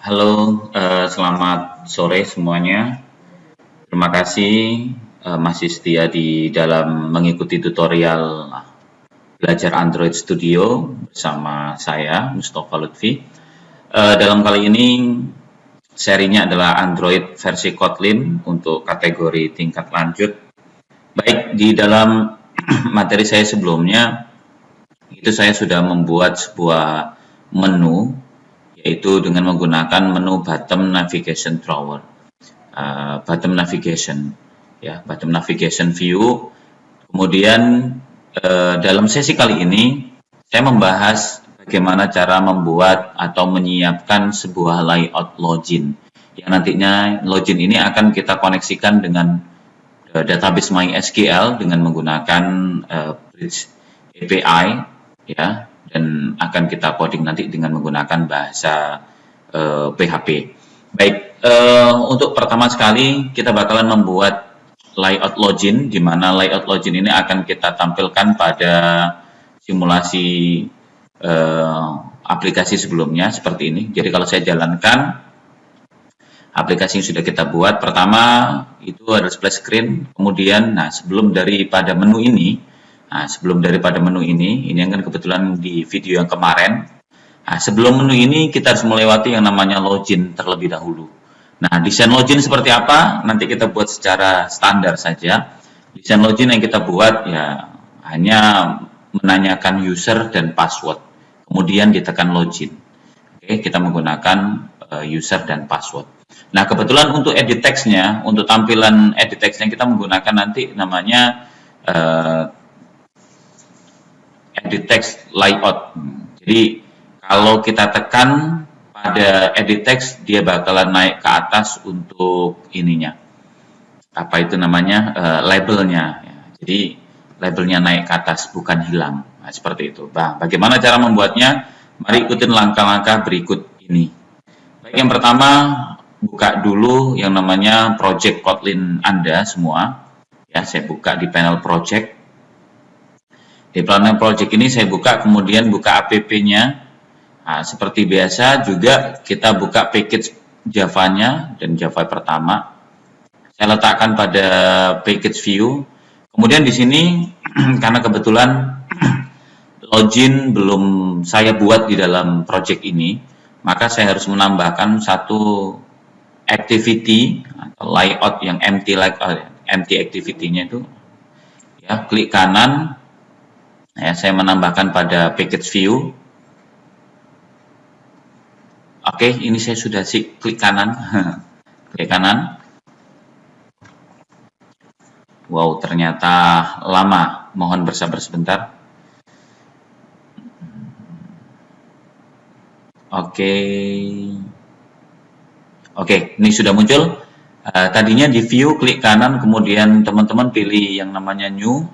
Halo, selamat sore semuanya. Terima kasih masih setia di dalam mengikuti tutorial belajar Android Studio bersama saya, Mustafa Lutfi. Dalam kali ini serinya adalah Android versi Kotlin untuk kategori tingkat lanjut. Baik, di dalam materi saya sebelumnya, itu saya sudah membuat sebuah menu, yaitu dengan menggunakan menu bottom navigation drawer. Bottom navigation view. Kemudian dalam sesi kali ini saya membahas bagaimana cara membuat atau menyiapkan sebuah layout login yang nantinya login ini akan kita koneksikan dengan database MySQL dengan menggunakan Bridge API, ya, dan akan kita coding nanti dengan menggunakan bahasa PHP. Baik, untuk pertama sekali kita bakalan membuat layout login, di mana layout login ini akan kita tampilkan pada simulasi aplikasi sebelumnya seperti ini. Jadi kalau saya jalankan aplikasi yang sudah kita buat, pertama itu ada splash screen, kemudian sebelum daripada menu ini yang kan kebetulan di video yang kemarin, sebelum menu ini kita harus melewati yang namanya login terlebih dahulu. Nah, desain login seperti apa? Nanti kita buat secara standar saja. Desain login yang kita buat ya hanya menanyakan user dan password, kemudian ditekan login. Oke, kita menggunakan user dan password. Nah, kebetulan untuk edit text-nya, untuk tampilan edit text-nya kita menggunakan nanti namanya edit text layout. Jadi kalau kita tekan pada edit text, dia bakalan naik ke atas untuk ininya. Apa itu namanya? Labelnya. Ya. Jadi labelnya naik ke atas, bukan hilang. Nah, seperti itu. Bagaimana cara membuatnya? Mari ikutin langkah-langkah berikut ini. Baik, yang pertama, buka dulu yang namanya project Kotlin Anda semua. Ya, saya buka di panel project. Di panel project ini saya buka, kemudian buka app-nya. Nah, seperti biasa juga kita buka package Java-nya dan Java pertama. Saya letakkan pada package view. Kemudian di sini karena kebetulan login belum saya buat di dalam project ini, maka saya harus menambahkan satu activity atau layout yang empty activity-nya itu. Ya, klik kanan. Ya, saya menambahkan pada package view. Oke, ini saya sudah klik kanan. Klik kanan. Wow, ternyata lama. Mohon bersabar sebentar. Oke, ini sudah muncul. Tadinya di view klik kanan, kemudian teman-teman pilih yang namanya new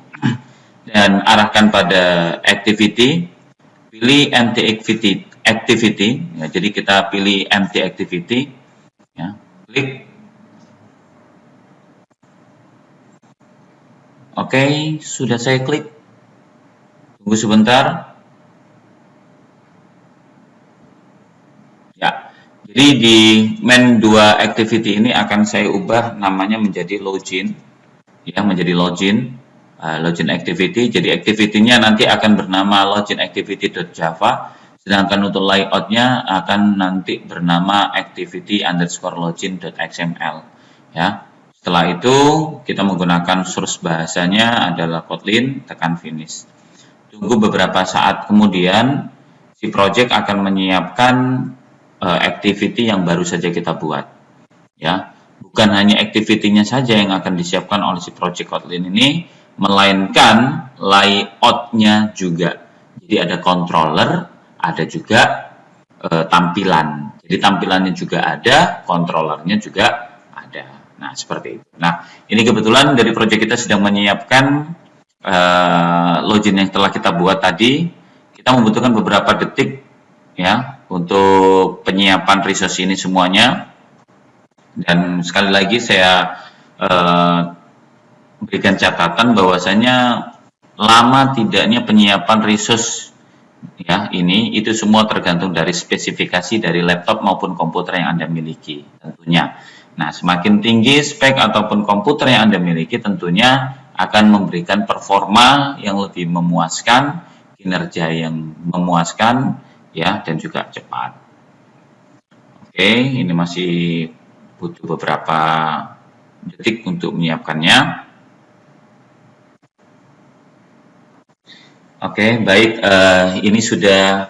dan arahkan pada activity. Pilih empty activity, ya, jadi kita pilih empty activity, ya, klik. Oke, sudah saya klik. Tunggu sebentar. Ya, jadi di main 2 activity ini akan saya ubah namanya menjadi login, ya, menjadi login activity. Jadi activity-nya nanti akan bernama login activity.java. Sedangkan untuk layout-nya akan nanti bernama activity_login.xml. Ya. Setelah itu kita menggunakan source bahasanya adalah Kotlin, tekan finish. Tunggu beberapa saat kemudian si project akan menyiapkan activity yang baru saja kita buat. Ya. Bukan hanya activity-nya saja yang akan disiapkan oleh si project Kotlin ini, melainkan layout-nya juga. Jadi ada controller, ada juga tampilan. Jadi tampilannya juga ada, controllernya juga ada. Nah, seperti itu. Nah, ini kebetulan dari project kita sedang menyiapkan login yang telah kita buat tadi. Kita membutuhkan beberapa detik, ya, untuk penyiapan resource ini semuanya. Dan sekali lagi saya berikan catatan bahwasanya lama tidaknya penyiapan resource ya, ini itu semua tergantung dari spesifikasi dari laptop maupun komputer yang Anda miliki tentunya. Nah, semakin tinggi spek ataupun komputer yang Anda miliki tentunya akan memberikan performa yang lebih memuaskan, kinerja yang memuaskan, ya, dan juga cepat. Oke, ini masih butuh beberapa detik untuk menyiapkannya. Oke, baik. Ini sudah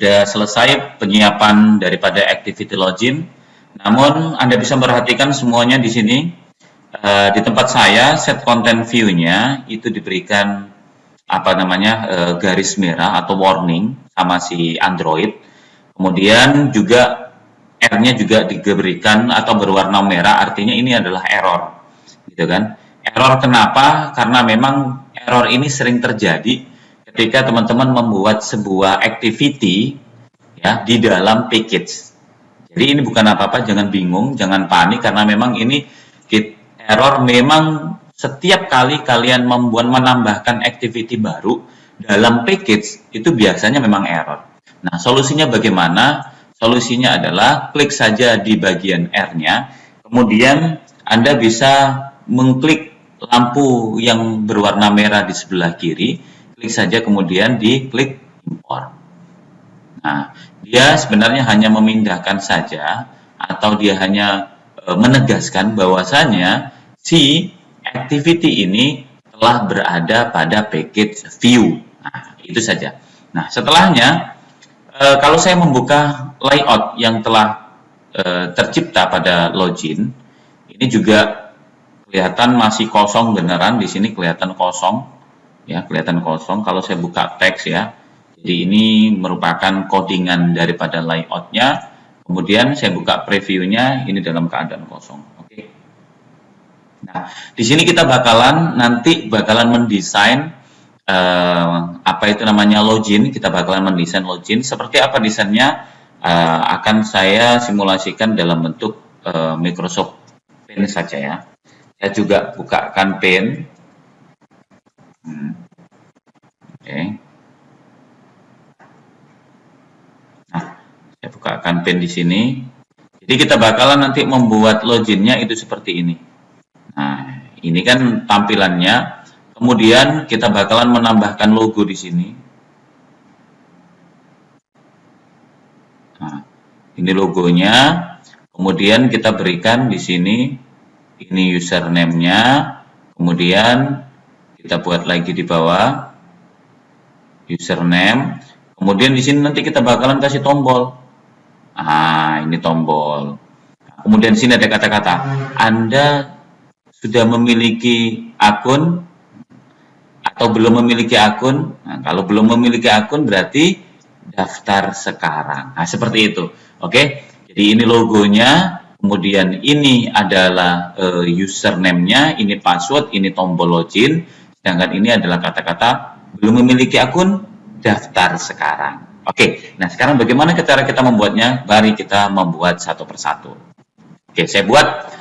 selesai penyiapan daripada activity login. Namun Anda bisa perhatikan semuanya di sini. Di tempat saya set content view-nya itu diberikan apa namanya garis merah atau warning sama si Android. Kemudian juga R-nya juga diberikan atau berwarna merah, artinya ini adalah error, gitu kan? Error kenapa? Karena memang error ini sering terjadi ketika teman-teman membuat sebuah activity ya di dalam package. Jadi ini bukan apa-apa, jangan bingung, jangan panik karena memang ini error memang setiap kali kalian menambahkan activity baru dalam package itu biasanya memang error. Nah, solusinya bagaimana? Solusinya adalah klik saja di bagian R-nya, kemudian Anda bisa mengklik lampu yang berwarna merah di sebelah kiri, klik saja kemudian di klik import. Nah, dia sebenarnya hanya memindahkan saja atau dia hanya menegaskan bahwasanya si activity ini telah berada pada package view. Nah, itu saja. Nah, setelahnya kalau saya membuka layout yang telah tercipta pada login, ini juga kelihatan masih kosong beneran. Di sini kelihatan kosong, ya, kelihatan kosong. Kalau saya buka teks ya, jadi ini merupakan codingan daripada layoutnya. Kemudian saya buka previewnya, ini dalam keadaan kosong. Oke. Nah, di sini kita nanti bakalan mendesain apa itu namanya login. Kita bakalan mendesain login. Seperti apa desainnya akan saya simulasikan dalam bentuk Microsoft Paint saja ya. Saya juga bukakan Paint. Oke. Nah, saya bukakan Paint di sini. Jadi kita bakalan nanti membuat loginnya itu seperti ini. Nah, ini kan tampilannya. Kemudian kita bakalan menambahkan logo di sini. Nah, ini logonya. Kemudian kita berikan di sini, ini username-nya. Kemudian kita buat lagi di bawah username. Kemudian di sini nanti kita bakalan kasih tombol. Ah, ini tombol. Kemudian di sini ada kata-kata, Anda sudah memiliki akun atau belum memiliki akun. Nah, kalau belum memiliki akun berarti daftar sekarang. Nah, seperti itu. Oke. Jadi ini logonya, kemudian ini adalah username-nya, ini password, ini tombol login. Sedangkan ini adalah kata-kata belum memiliki akun, daftar sekarang. Oke. Nah, sekarang bagaimana cara kita membuatnya? Mari kita membuat satu persatu. Oke, saya buat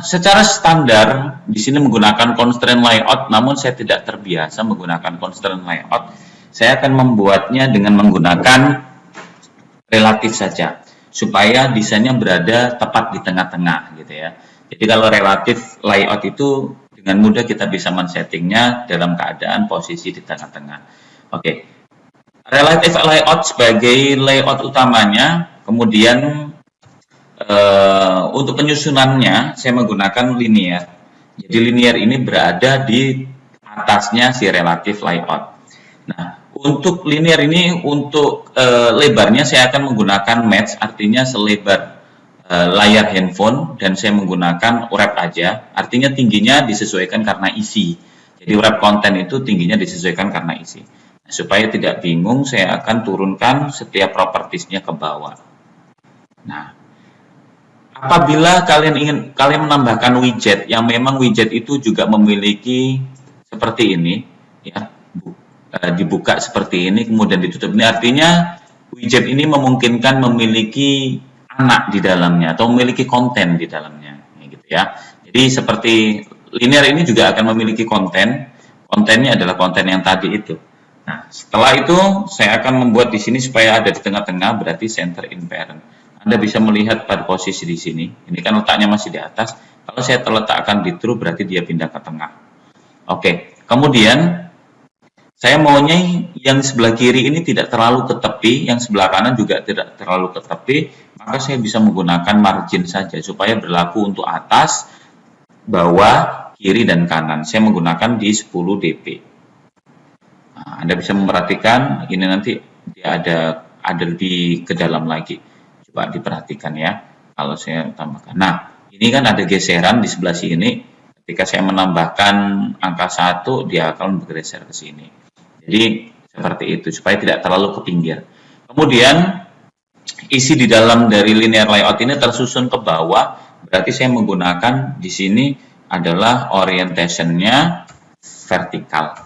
secara standar di sini menggunakan constraint layout, namun saya tidak terbiasa menggunakan constraint layout. Saya akan membuatnya dengan menggunakan relatif saja, supaya desainnya berada tepat di tengah-tengah gitu ya. Jadi kalau relatif layout itu dengan mudah kita bisa men-settingnya dalam keadaan posisi di tengah-tengah. Oke. Relative layout sebagai layout utamanya, kemudian untuk penyusunannya saya menggunakan linear. Jadi linear ini berada di atasnya si relative layout. Nah, untuk linear ini untuk lebarnya saya akan menggunakan match, artinya selebar layar handphone, dan saya menggunakan wrap aja, artinya tingginya disesuaikan karena isi. Jadi wrap konten itu tingginya disesuaikan karena isi. Nah, supaya tidak bingung, saya akan turunkan setiap propertiesnya ke bawah. Nah, apabila kalian menambahkan widget yang memang widget itu juga memiliki seperti ini ya, dibuka seperti ini kemudian ditutup, ini artinya widget ini memungkinkan memiliki anak di dalamnya atau memiliki konten di dalamnya gitu ya. Jadi seperti linear ini juga akan memiliki kontennya adalah konten yang tadi itu. Nah, setelah itu saya akan membuat di sini supaya ada di tengah-tengah, berarti center in parent. Anda bisa melihat pada posisi di sini. Ini kan letaknya masih di atas. Kalau saya terletakkan di true, berarti dia pindah ke tengah. Oke, kemudian saya maunya yang sebelah kiri ini tidak terlalu ke tepi, yang sebelah kanan juga tidak terlalu ke tepi, maka saya bisa menggunakan margin saja supaya berlaku untuk atas, bawah, kiri, dan kanan. Saya menggunakan di 10 dp. Nah, Anda bisa memperhatikan ini nanti dia ada lebih ke dalam lagi. Coba diperhatikan ya. Kalau saya tambahkan. Nah, ini kan ada geseran di sebelah sini. Ketika saya menambahkan angka 1, dia akan bergeser ke sini. Jadi seperti itu supaya tidak terlalu ke pinggir. Kemudian isi di dalam dari linear layout ini tersusun ke bawah. Berarti saya menggunakan di sini adalah orientation-nya vertikal.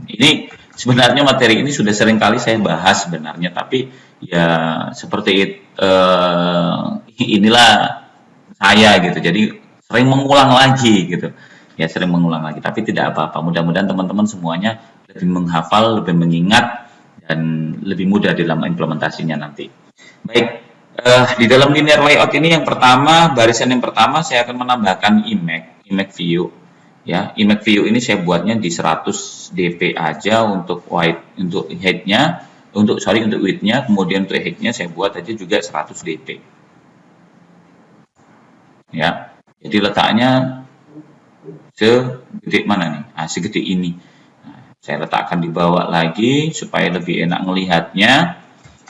Ini sebenarnya materi ini sudah sering kali saya bahas sebenarnya, tapi ya seperti inilah saya gitu. Jadi sering mengulang lagi gitu. Ya sering mengulang lagi, tapi tidak apa-apa. Mudah-mudahan teman-teman semuanya lebih menghafal, lebih mengingat, dan lebih mudah dalam implementasinya nanti. Baik, di dalam linear layout ini yang pertama, barisan yang pertama saya akan menambahkan image view. Ya, image view ini saya buatnya di 100 dp aja untuk untuk height-nya, untuk width-nya, kemudian untuk height-nya saya buat aja juga 100 dp. Ya, jadi letaknya segede mana nih? Nah, segede ini. Nah, saya letakkan di bawah lagi supaya lebih enak melihatnya.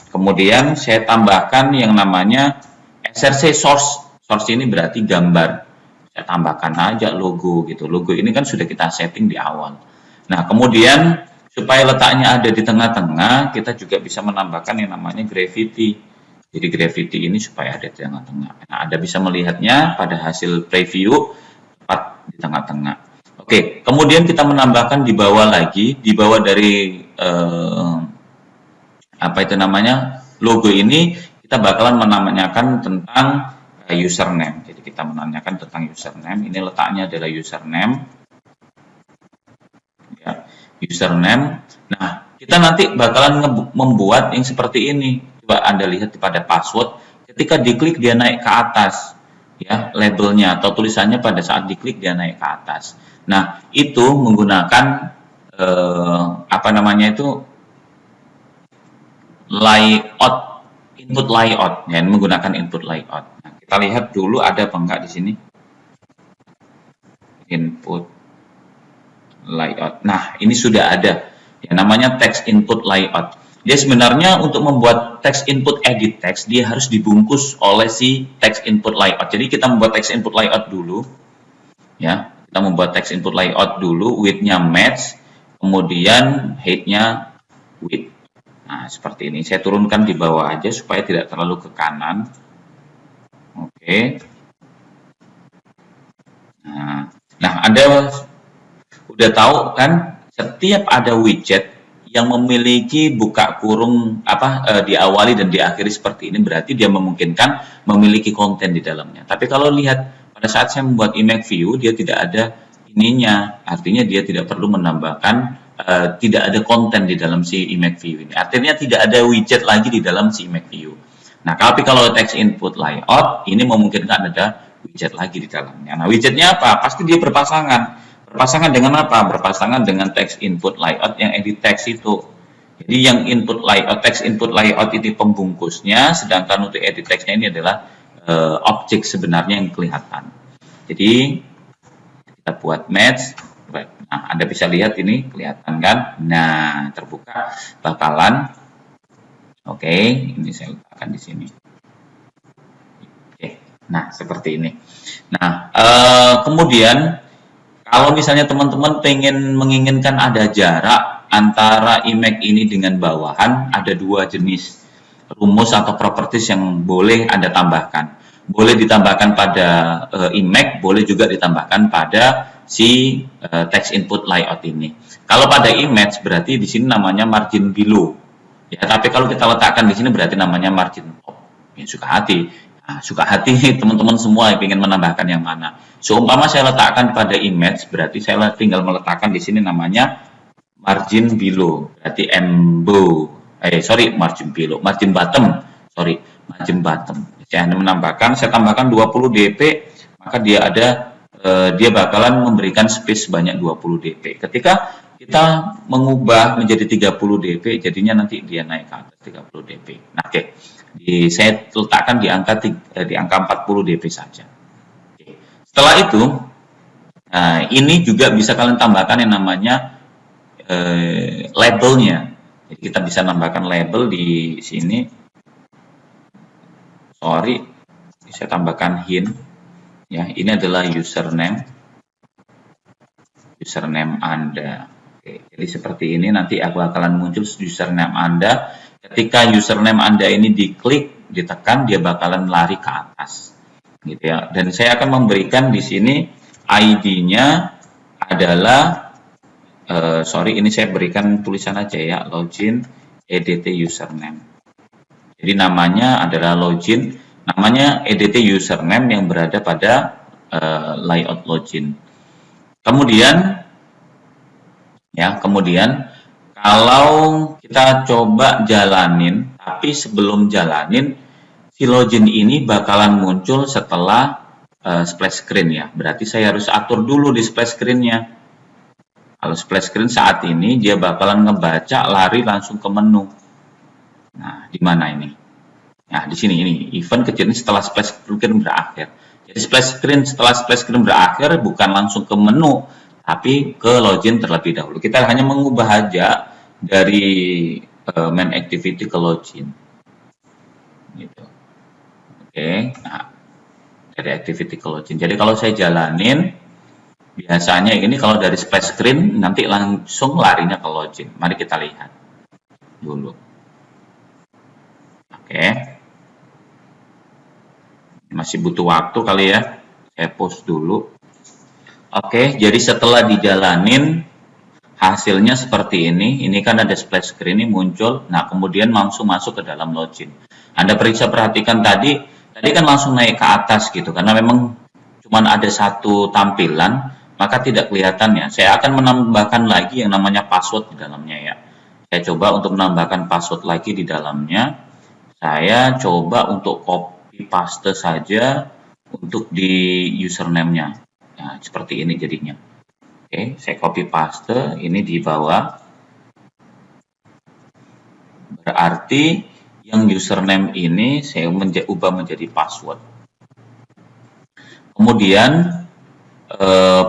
Kemudian saya tambahkan yang namanya src source. Source ini berarti gambar. Saya tambahkan aja logo gitu. Logo ini kan sudah kita setting di awal. Nah, kemudian supaya letaknya ada di tengah-tengah, kita juga bisa menambahkan yang namanya gravity. Jadi gravity ini supaya ada di tengah-tengah. Nah, Anda bisa melihatnya pada hasil preview tepat di tengah-tengah. Oke, kemudian kita menambahkan di bawah lagi, di bawah dari apa itu namanya logo ini, kita bakalan menanyakan tentang username. Jadi kita menanyakan tentang username. Ini letaknya adalah username. Ya, username. Nah, kita nanti bakalan membuat yang seperti ini. Coba Anda lihat pada password. Ketika diklik dia naik ke atas, ya labelnya atau tulisannya pada saat diklik dia naik ke atas. Nah, itu menggunakan apa namanya itu layout, input layout, ya, menggunakan input layout. Nah, kita lihat dulu ada apa enggak di sini. Input layout. Nah, ini sudah ada. Ya, namanya text input layout. Dia sebenarnya untuk membuat text input edit text, dia harus dibungkus oleh si text input layout. Jadi kita membuat text input layout dulu. Ya, kita membuat text input layout dulu, width-nya match, kemudian height-nya width. Nah, seperti ini. Saya turunkan di bawah aja supaya tidak terlalu ke kanan. Oke. Nah, Anda udah tahu kan, setiap ada widget yang memiliki buka kurung diawali dan diakhiri seperti ini, berarti dia memungkinkan memiliki konten di dalamnya. Tapi kalau lihat pada saat saya membuat image view, dia tidak ada ininya. Artinya dia tidak perlu menambahkan tidak ada konten di dalam si image view ini. Artinya tidak ada widget lagi di dalam si image view. Nah, tapi kalau text input layout ini memungkinkan ada widget lagi di dalamnya. Nah, widgetnya apa? Pasti dia berpasangan. Berpasangan dengan apa? Berpasangan dengan text input layout yang edit text itu. Jadi yang input layout, text input layout ini pembungkusnya, sedangkan untuk edit textnya ini adalah objek sebenarnya yang kelihatan. Jadi kita buat match. Nah, Anda bisa lihat ini kelihatan kan? Nah, terbuka bakalan. Oke, ini saya letakkan di sini. Oke, nah seperti ini. Nah, kemudian kalau misalnya teman-teman menginginkan ada jarak antara image ini dengan bawahan, ada dua jenis rumus atau properties yang boleh Anda tambahkan. Boleh ditambahkan pada image, boleh juga ditambahkan pada si text input layout ini. Kalau pada image berarti di sini namanya margin below. Ya, tapi kalau kita letakkan di sini berarti namanya margin top. Ya, suka hati. Nah, suka hati teman-teman semua yang ingin menambahkan yang mana. Seumpama saya letakkan pada image, berarti saya tinggal meletakkan di sini namanya margin below, berarti margin below, margin bottom, margin bottom. Saya tambahkan 20 dp, maka dia bakalan memberikan space sebanyak 20 dp. Ketika kita mengubah menjadi 30 dp, jadinya nanti dia naik ke atas 30 dp. Nah, oke. Saya letakkan di angka 40 dp saja. Oke. Setelah itu, nah, ini juga bisa kalian tambahkan yang namanya labelnya. Jadi kita bisa nambahkan label di sini. Saya tambahkan hint. Ya, ini adalah username Anda. Oke, jadi seperti ini nanti bakalan muncul username Anda. Ketika username Anda ini ditekan, dia bakalan lari ke atas. Gitu ya. Dan saya akan memberikan di sini ID-nya adalah ini saya berikan tulisan aja ya, login edt username. Jadi namanya adalah namanya edt username yang berada pada layout login. Kemudian kalau kita coba jalanin, tapi sebelum jalanin, si login ini bakalan muncul setelah splash screen ya. Berarti saya harus atur dulu di splash screen-nya. Kalau splash screen saat ini dia bakalan ngebaca lari langsung ke menu. Nah, di mana ini? Nah, di sini ini event kecil ini setelah splash screen berakhir. Jadi setelah splash screen berakhir bukan langsung ke menu, tapi ke login terlebih dahulu. Kita hanya mengubah aja dari main activity ke login. Gitu. Oke. Nah, dari activity ke login. Jadi kalau saya jalanin, biasanya ini kalau dari splash screen nanti langsung larinya ke login. Mari kita lihat dulu. Oke. Masih butuh waktu kali ya. Saya pause dulu. Oke, jadi setelah dijalanin hasilnya seperti ini. Ini kan ada splash screen ini muncul. Nah, kemudian langsung masuk ke dalam login. Anda perhatikan tadi kan langsung naik ke atas gitu karena memang cuma ada satu tampilan. Maka tidak kelihatan ya. Saya akan menambahkan lagi yang namanya password di dalamnya ya. Saya coba untuk menambahkan password lagi di dalamnya. Saya coba untuk copy paste saja untuk di username-nya. Nah, seperti ini jadinya. Oke, saya copy paste ini di bawah. Berarti yang username ini saya ubah menjadi password. Kemudian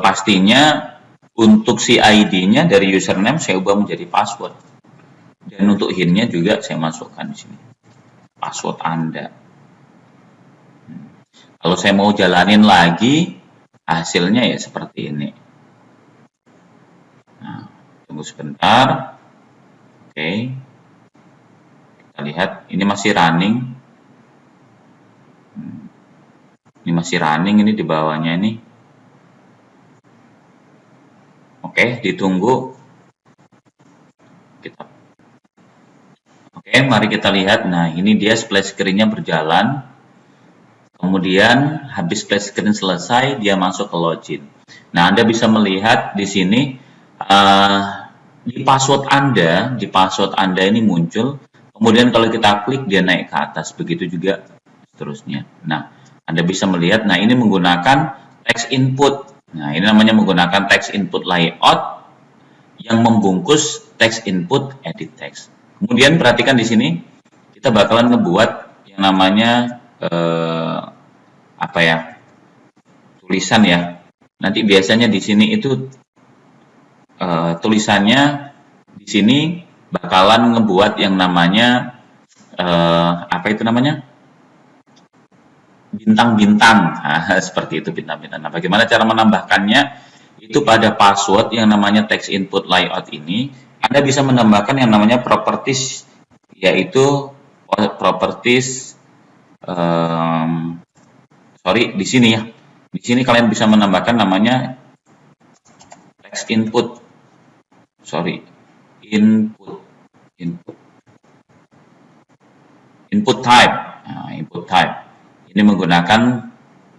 pastinya untuk si ID-nya dari username saya ubah menjadi password. Dan untuk hint-nya juga saya masukkan di sini. Password Anda. Kalau saya mau jalanin lagi, hasilnya ya seperti ini. Nah, tunggu sebentar. Oke. Kita lihat, ini masih running. Ini masih running, ini di bawahnya ini. Oke, ditunggu. Oke, mari kita lihat. Nah, ini dia splash screen-nya berjalan. Kemudian habis splash screen selesai, dia masuk ke login. Nah, Anda bisa melihat di sini di password Anda ini muncul. Kemudian kalau kita klik dia naik ke atas, begitu juga seterusnya. Nah, Anda bisa melihat. Nah, ini menggunakan text input. Nah, ini namanya menggunakan text input layout yang membungkus text input edit text. Kemudian perhatikan di sini kita bakalan ngebuat yang namanya tulisan ya. Nanti biasanya di sini itu tulisannya di sini bakalan ngebuat yang namanya bintang-bintang. Nah, seperti itu bintang-bintang. Nah, bagaimana cara menambahkannya? Itu pada password yang namanya text input layout ini, Anda bisa menambahkan yang namanya properties, yaitu properties di sini ya. Di sini kalian bisa menambahkan namanya text input. Input type. Nah, input type. Ini menggunakan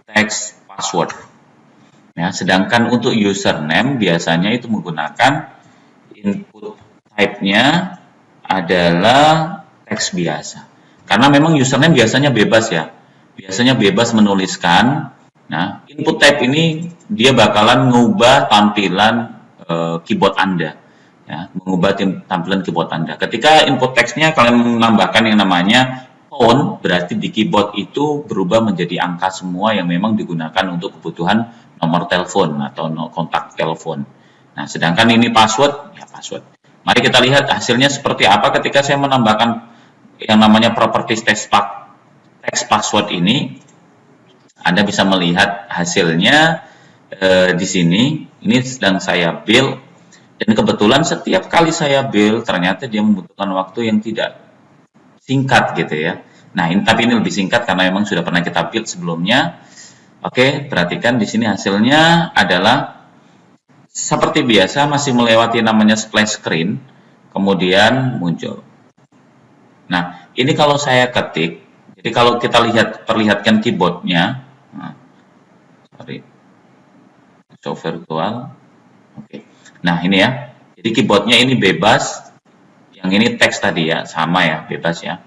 text password. Ya, sedangkan untuk username biasanya itu menggunakan input type-nya adalah teks biasa. Karena memang username biasanya bebas ya. Biasanya bebas menuliskan. Nah, input type ini dia bakalan mengubah tampilan keyboard Anda. Ya, mengubah tampilan keyboard Anda. Ketika input teksnya kalian menambahkan yang namanya phone, berarti di keyboard itu berubah menjadi angka semua yang memang digunakan untuk kebutuhan nomor telepon atau kontak telepon. Nah, sedangkan ini password, ya password. Mari kita lihat hasilnya seperti apa ketika saya menambahkan yang namanya properties text password ini. Anda bisa melihat hasilnya di sini. Ini sedang saya build, dan kebetulan setiap kali saya build ternyata dia membutuhkan waktu yang tidak singkat gitu ya. Nah, tapi ini lebih singkat karena memang sudah pernah kita build sebelumnya. Oke, perhatikan di sini hasilnya adalah seperti biasa masih melewati namanya splash screen, kemudian muncul. Nah, ini kalau saya ketik, jadi kalau kita perlihatkan keyboardnya, show virtual, oke. Nah, ini ya, jadi keyboardnya ini bebas, yang ini teks tadi ya, sama ya, bebas ya.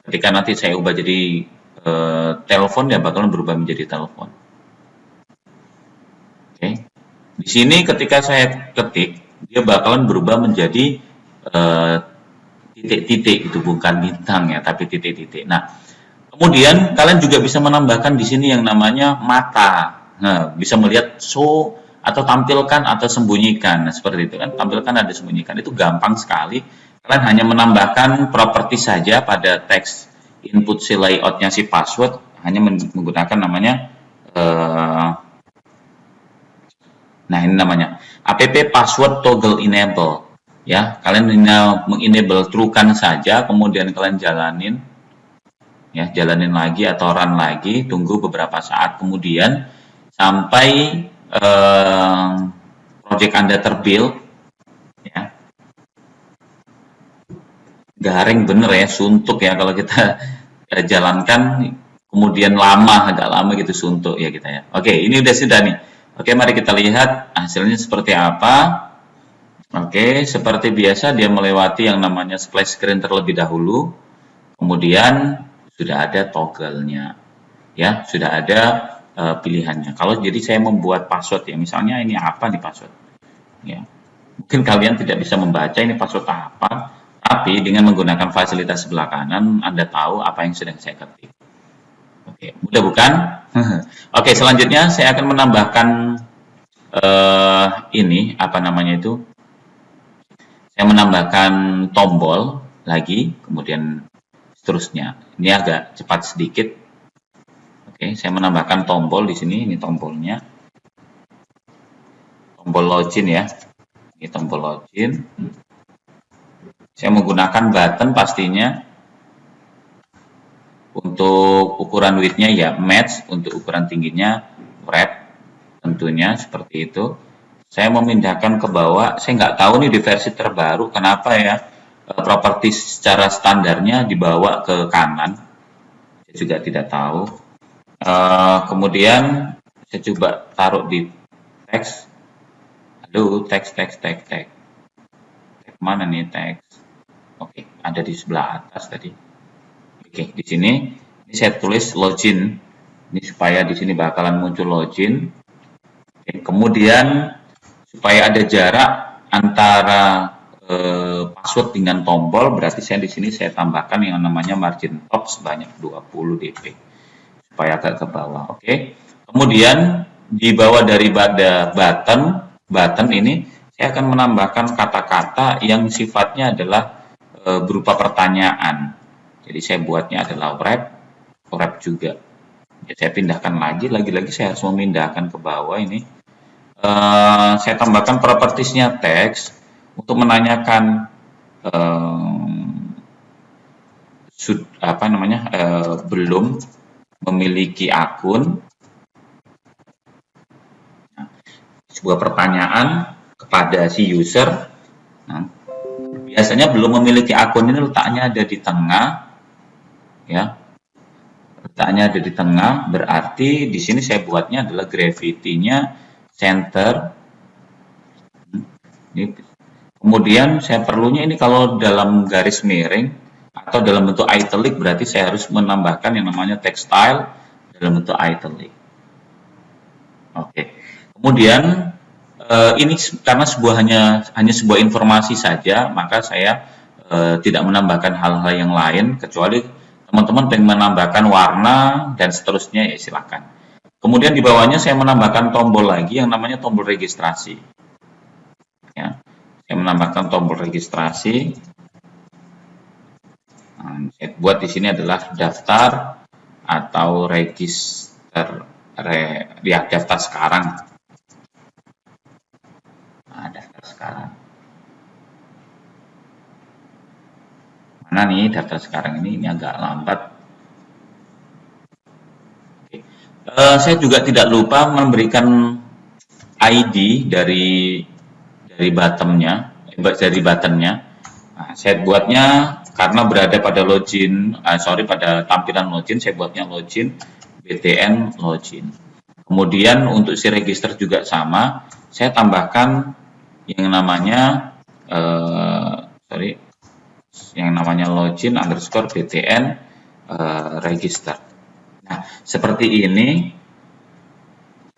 Ketika nanti saya ubah jadi telepon, ya bakalan berubah menjadi telepon. Oke. Di sini ketika saya ketik, dia bakalan berubah menjadi titik-titik, itu bukan bintang ya, tapi titik-titik. Nah, kemudian kalian juga bisa menambahkan di sini yang namanya mata. Nah, bisa melihat show atau tampilkan atau sembunyikan. Nah, seperti itu kan, tampilkan ada sembunyikan. Itu gampang sekali. Kalian hanya menambahkan properti saja pada teks input si layoutnya si password, hanya menggunakan namanya nah ini namanya app password toggle enable ya. Kalian mengenable true-kan saja, kemudian kalian jalanin ya, jalanin lagi atau run lagi, tunggu beberapa saat kemudian sampai project Anda terbuild ya. Garing bener ya, suntuk ya kalau kita jalankan, kemudian agak lama gitu suntuk ya kita ya. Oke, ini sudah nih. Oke, mari kita lihat hasilnya seperti apa. Oke, seperti biasa dia melewati yang namanya splash screen terlebih dahulu. Kemudian sudah ada toggle-nya. Ya, sudah ada pilihannya. Kalau jadi saya membuat password ya, misalnya ini apa nih password? Ya. Mungkin kalian tidak bisa membaca ini password apa, tapi dengan menggunakan fasilitas sebelah kanan Anda tahu apa yang sedang saya ketik. Oke, mudah bukan? Oke, selanjutnya saya akan menambahkan ini apa namanya itu? Saya menambahkan tombol lagi, kemudian seterusnya. Ini agak cepat sedikit. Oke, saya menambahkan tombol di sini. Ini tombolnya, tombol login ya. Ini tombol login. Saya menggunakan button pastinya. Untuk ukuran width-nya ya match, untuk ukuran tingginya wrap, tentunya seperti itu. Saya memindahkan ke bawah, saya nggak tahu nih di versi terbaru kenapa ya properti secara standarnya dibawa ke kanan, saya juga tidak tahu. Kemudian saya coba taruh di teks, aduh teks mana nih teks? Oke, ada di sebelah atas tadi. Oke, di sini ini saya tulis login, ini supaya di sini bakalan muncul login. Oke, kemudian supaya ada jarak antara password dengan tombol, berarti saya di sini saya tambahkan yang namanya margin top sebanyak 20 dp supaya agak ke bawah. Oke. Kemudian di bawah daripada button ini saya akan menambahkan kata-kata yang sifatnya adalah berupa pertanyaan. Jadi saya buatnya adalah wrap juga. Ya, saya pindahkan lagi saya harus memindahkan ke bawah ini. Saya tambahkan propertiesnya teks untuk menanyakan belum memiliki akun. Nah, sebuah pertanyaan kepada si user. Nah, biasanya belum memiliki akun ini letaknya ada di tengah, ya. Letaknya ada di tengah, berarti di sini saya buatnya adalah gravity-nya center. Ini Kemudian saya perlunya ini kalau dalam garis miring atau dalam bentuk italic, berarti saya harus menambahkan yang namanya text style dalam bentuk italic. Oke. Kemudian ini karena hanya sebuah informasi saja, maka saya tidak menambahkan hal-hal yang lain, kecuali teman-teman ingin menambahkan warna dan seterusnya, ya silakan. Kemudian di bawahnya saya menambahkan tombol lagi yang namanya tombol registrasi. Ya, saya menambahkan tombol registrasi. Nah, saya buat di sini adalah daftar atau register, ya daftar sekarang. Nah, daftar sekarang. Mana nih daftar sekarang ini agak lambat. Oke. Saya juga tidak lupa memberikan ID dari buttonnya, Nah, saya buatnya karena berada pada login, pada tampilan login, saya buatnya login, btn login. Kemudian untuk si register juga sama, saya tambahkan yang namanya login underscore btn register. Nah, seperti ini.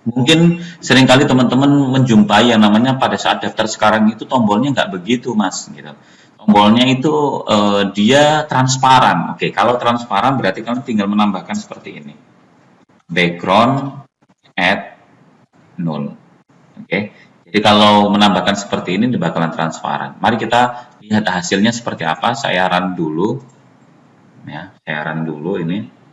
Mungkin seringkali teman-teman menjumpai yang namanya pada saat daftar sekarang itu tombolnya nggak begitu, Mas. Gitu. Tombolnya itu dia transparan. Oke, kalau transparan berarti kalian tinggal menambahkan seperti ini. Background add null. Oke. Jadi kalau menambahkan seperti ini bakalan transparan. Mari kita lihat hasilnya seperti apa. Saya run dulu. Ya, saya run dulu ini.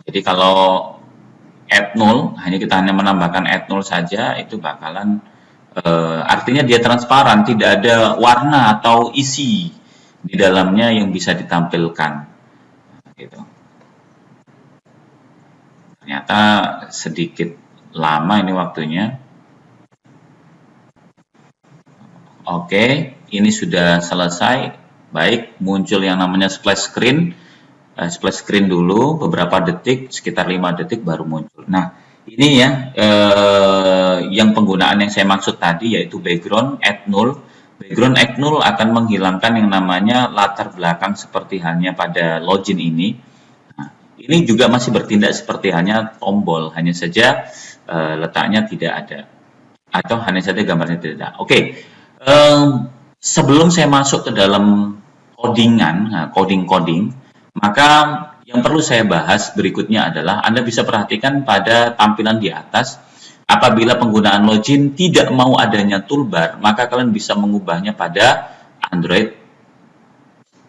Jadi kalau add null, kita hanya menambahkan add null saja, itu bakalan artinya dia transparan, tidak ada warna atau isi di dalamnya yang bisa ditampilkan. Gitu. Ternyata sedikit lama ini waktunya. Oke, ini sudah selesai. Baik, muncul yang namanya splash screen. Splash screen dulu beberapa detik, sekitar 5 detik baru muncul. Nah, ini ya yang penggunaan yang saya maksud tadi, yaitu background add null. Background add null akan menghilangkan yang namanya latar belakang seperti halnya pada login ini. Nah, ini juga masih bertindak seperti hanya tombol, hanya saja letaknya tidak ada, atau hanya saja gambarnya tidak ada. Oke, sebelum saya masuk ke dalam codingan, coding, maka yang perlu saya bahas berikutnya adalah Anda bisa perhatikan pada tampilan di atas, apabila penggunaan login tidak mau adanya toolbar, maka kalian bisa mengubahnya pada Android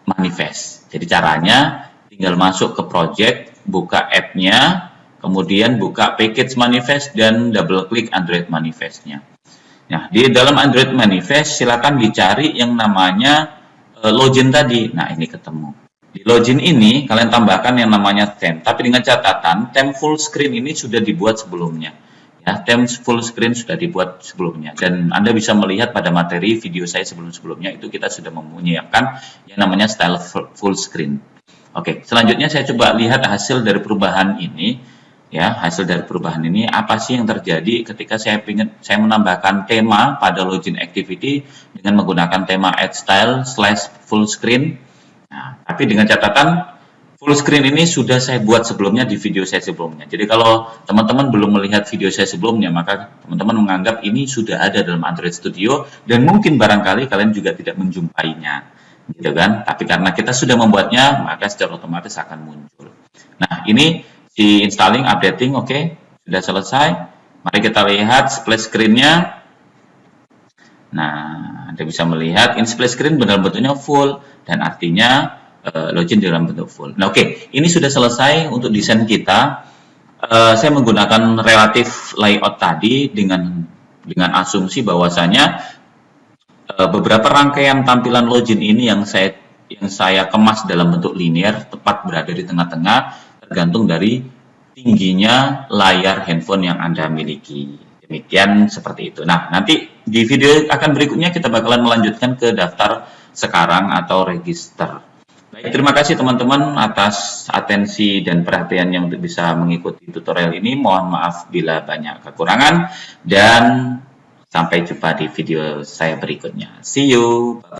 Manifest. Jadi caranya tinggal masuk ke project, buka app-nya, kemudian buka package manifest dan double klik Android Manifest-nya. Nah, di dalam Android Manifest silakan dicari yang namanya login tadi. Nah, ini ketemu. Di login ini kalian tambahkan yang namanya theme, tapi dengan catatan theme full screen ini sudah dibuat sebelumnya. Ya, theme full screen sudah dibuat sebelumnya, dan Anda bisa melihat pada materi video saya sebelum-sebelumnya itu kita sudah menyiapkan yang namanya style full screen. Oke, selanjutnya saya coba lihat hasil dari perubahan ini. Ya, hasil dari perubahan ini apa sih yang terjadi ketika saya menambahkan tema pada login activity dengan menggunakan tema add style / full screen. Nah, tapi dengan catatan full screen ini sudah saya buat sebelumnya di video saya sebelumnya. Jadi kalau teman-teman belum melihat video saya sebelumnya, maka teman-teman menganggap ini sudah ada dalam Android Studio dan mungkin barangkali kalian juga tidak menjumpainya, gitu kan? Tapi karena kita sudah membuatnya, maka secara otomatis akan muncul. Nah, ini di installing, updating, oke, sudah selesai. Mari kita lihat splash screen-nya. Nah, Anda bisa melihat ini splash screen benar bentuknya full dan artinya login dalam bentuk full. Nah, oke, ini sudah selesai untuk desain kita. Saya menggunakan relatif layout tadi dengan asumsi bahwasanya beberapa rangkaian tampilan login ini yang saya kemas dalam bentuk linear, tepat berada di tengah-tengah, tergantung dari tingginya layar handphone yang Anda miliki. Demikian seperti itu. Nah, nanti di video akan berikutnya kita bakalan melanjutkan ke daftar sekarang atau register. Baik, terima kasih teman-teman atas atensi dan perhatiannya untuk bisa mengikuti tutorial ini. Mohon maaf bila banyak kekurangan dan sampai jumpa di video saya berikutnya. See you.